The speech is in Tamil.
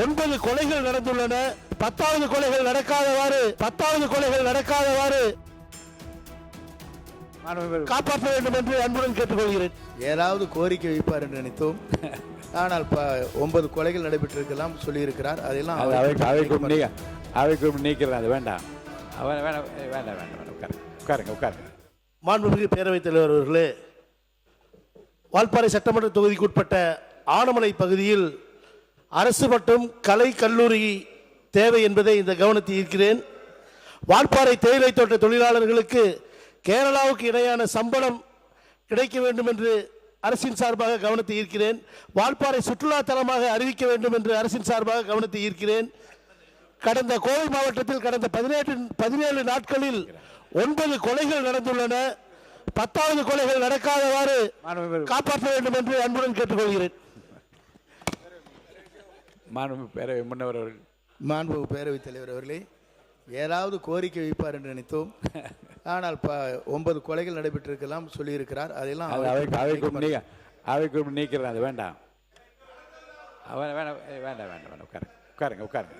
9 கொலைகள் நடந்துள்ளன. 10வது கொலைகள் நடக்காதவாறு காப்பாற்ற வேண்டும் என்று அன்புடன் கேட்டுக்கொள்கிறேன். ஏதாவது கோரிக்கை வைப்பார் என்று நினைத்தோம். ஆனால் 9 கொலைகள் நடைபெற்றிருக்கலாம் சொல்லியிருக்கிறார். அதெல்லாம் அவைக்கு நீக்கிறது. அது வேண்டாம். உட்காருங்க. மாண்புமிகு பேரவைத் தலைவர் அவர்களே, வால்பாறை சட்டமன்ற தொகுதிக்குட்பட்ட ஆனமலை பகுதியில் அரசு மற்றும் கலை கல்லூரி தேவை என்பதை இந்த கவனத்தில் ஈர்க்கிறேன். வால்பாறை தேயிலை தோட்ட தொழிலாளர்களுக்கு கேரளாவுக்கு இணையான சம்பளம் கிடைக்க வேண்டும் என்று அரசின் சார்பாக கவனத்தை ஈர்க்கிறேன். வால்பாறை சுற்றுலா தலமாக அறிவிக்க வேண்டும் என்று அரசின் சார்பாக கவனத்தை ஈர்க்கிறேன். கடந்த கோவை மாவட்டத்தில் கடந்த 17 நாட்களில் 9 கொலைகள் நடந்துள்ளன. 10வது கொலைகள் நடக்காதவாறு காப்பாற்ற வேண்டும் என்று அன்புடன் கேட்டுக்கொள்கிறேன். மாண்புமிகு பேரவைத் தலைவர் அவர்களே, ஏதாவது கோரிக்கை வைப்பார் என்று நினைத்தோம். ஆனால் 9 கொலைகள் நடைபெற்றிருக்கலாம் சொல்லியிருக்கிறார். அதெல்லாம் அவைக்கு நீக்கிறது. அது வேண்டாம். உட்காருங்க.